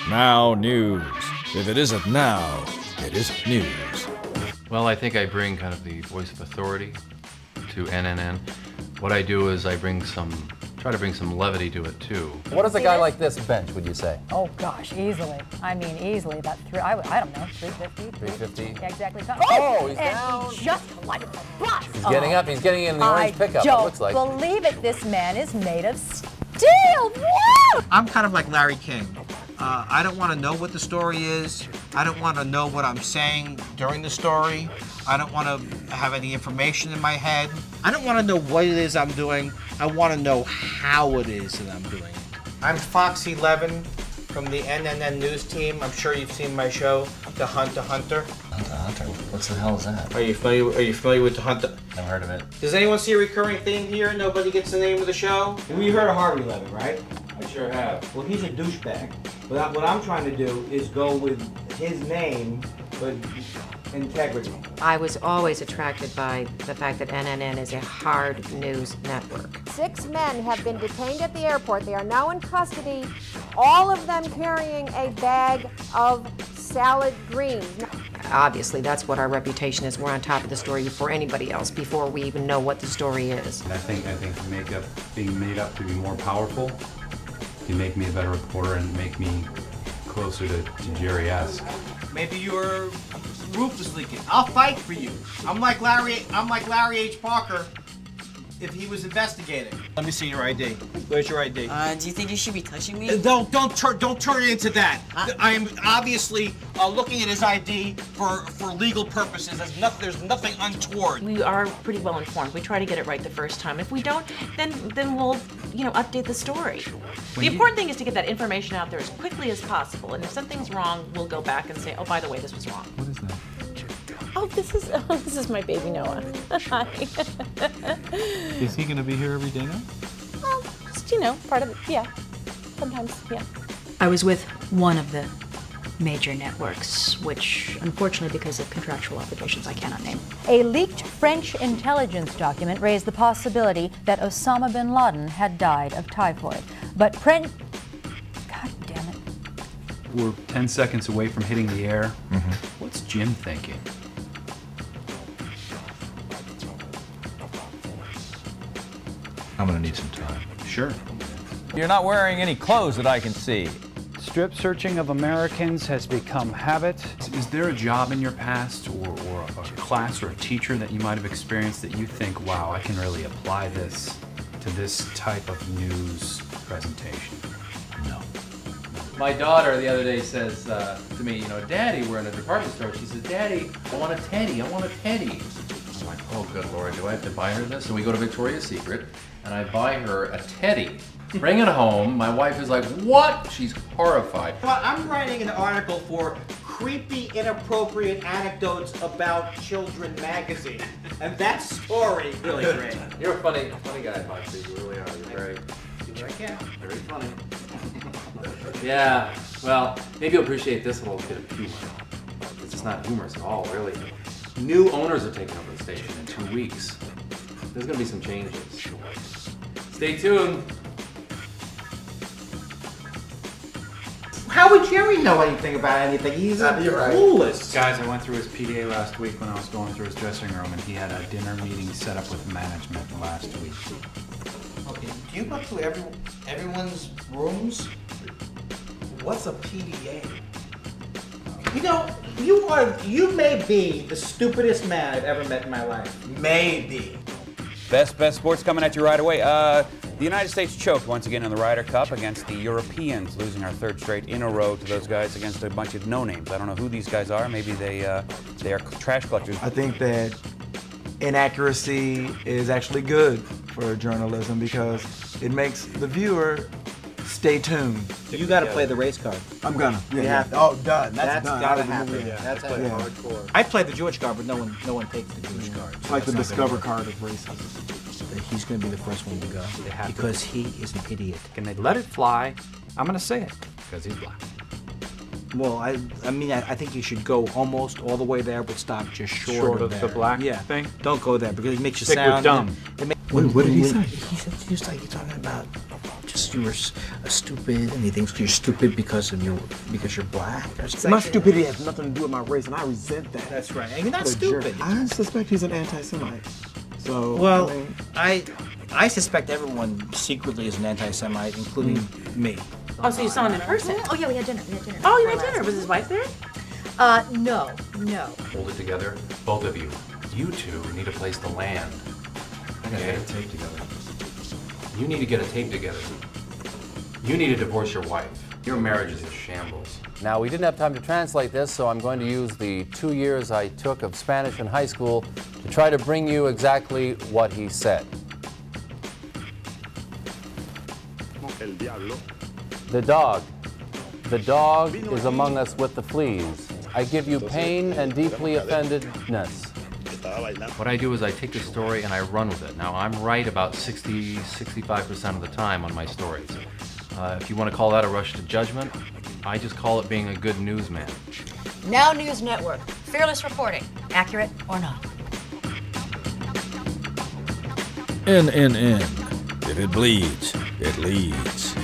Now news. If it isn't now, it isn't news. Well, I think I bring kind of the voice of authority to NNN. What I do is I try to bring some levity to it too. What does a guy like this bench, would you say? Oh gosh, easily. I mean, easily. About I don't know, 350? 350? Yeah, exactly. Oh, he's and down. He just collided the bus. He's getting up. He's getting in the orange pickup, it looks like. I don't believe it. This man is made of steel. Woo! I'm kind of like Larry King. I don't want to know what the story is. I don't want to know what I'm saying during the story. I don't want to have any information in my head. I don't want to know what it is I'm doing. I want to know how it is that I'm doing it. I'm Foxy Levin from the NNN news team. I'm sure you've seen my show, The Hunt a Hunter. Hunt a Hunter? What the hell is that? Are you familiar with The Hunt? Never heard of it. Does anyone see a recurring theme here? Nobody gets the name of the show? You heard of Harvey Levin, right? I sure have. Well, he's a douchebag. But what I'm trying to do is go with his name, but integrity. I was always attracted by the fact that NNN is a hard news network. 6 men have been detained at the airport. They are now in custody, all of them carrying a bag of salad greens. Obviously, that's what our reputation is. We're on top of the story before anybody else, before we even know what the story is. I think being made up to be more powerful can make me a better reporter and make me closer to Jerry-esque. Maybe your roof is leaking. I'll fight for you. I'm like Larry H. Parker if he was investigating. Let me see your ID. Where's your ID? Do you think you should be touching me? Don't turn it into that. I am obviously looking at his ID for legal purposes. There's nothing untoward. We are pretty well informed. We try to get it right the first time. If we don't, then we'll update the story. The important thing is to get that information out there as quickly as possible. And if something's wrong, we'll go back and say, oh, by the way, this was wrong. What is that? Oh, this is my baby Noah. Hi. Is he going to be here every day now? Well, just, part of it, yeah. Sometimes, yeah. I was with one of the major networks, which, unfortunately, because of contractual obligations, I cannot name. A leaked French intelligence document raised the possibility that Osama bin Laden had died of typhoid. But God damn it. We're 10 seconds away from hitting the air. What's Jim thinking? I'm gonna need some time. Sure. You're not wearing any clothes that I can see. Strip searching of Americans has become habit. Is there a job in your past or a class or a teacher that you might have experienced that you think, wow, I can really apply this to this type of news presentation? No. My daughter the other day says to me, Daddy, we're in a department store. She says, Daddy, I want a teddy. I want a teddy. I'm like, oh, good Lord, do I have to buy her this? So we go to Victoria's Secret, and I buy her a teddy. Bring it home. My wife is like, what? She's horrified. Well, I'm writing an article for Creepy Inappropriate Anecdotes About Children magazine. And that story really great. You're a funny guy, Foxy. You really are. You're very Very funny. Yeah, well, maybe you'll appreciate this little bit of humor. It's just not humorous at all, really. New owners are taking over the station in 2 weeks. There's gonna be some changes. Stay tuned. How would Jerry know anything about anything? He's clueless. Guys, I went through his PDA last week when I was going through his dressing room, and he had a dinner meeting set up with management last week. Okay, do you go through everyone's rooms? What's a PDA? You may be the stupidest man I've ever met in my life. Maybe. Best sports coming at you right away. The United States choked once again in the Ryder Cup against the Europeans, losing our 3rd straight in a row to those guys against a bunch of no-names. I don't know who these guys are. Maybe they are trash collectors. I think that inaccuracy is actually good for journalism because it makes the viewer stay tuned. You got to play the race card. I'm gonna. You have to. Oh, done. That's done. Gotta happen. Yeah. That's hardcore. I played the Jewish card, but no one takes the Jewish card. It's like the Discover card of racism. He's going to be the first one to go because he is an idiot. Can they let it fly? I'm going to say it because he's black. Well, I think you should go almost all the way there, but stop just short of the black thing. Don't go there because it makes you Stick sound with dumb. What did he say? He was like, you're talking about just you were stupid, and he thinks you're stupid because you're black. My stupidity has nothing to do with my race, and I resent that. That's right. And you're not What a jerk. stupid. I suspect he's an anti-Semite. So Well, I mean, I suspect everyone secretly is an anti-Semite, including me. Oh, so you saw him in person? Oh yeah, we had dinner. Oh, you had dinner. Was his wife there? No. Hold it together, both of you. You two need a place to land. I gotta get a tape together. You need to get a tape together. You need to divorce your wife. Your marriage is in shambles. Now, we didn't have time to translate this, so I'm going to use the 2 years I took of Spanish in high school to try to bring you exactly what he said. The dog is among us with the fleas. I give you pain and deeply offendedness. What I do is I take the story and I run with it. Now, I'm right about 65% of the time on my stories. If you want to call that a rush to judgment, I just call it being a good newsman. Now News Network. Fearless reporting. Accurate or not? NNN. If it bleeds, it leads.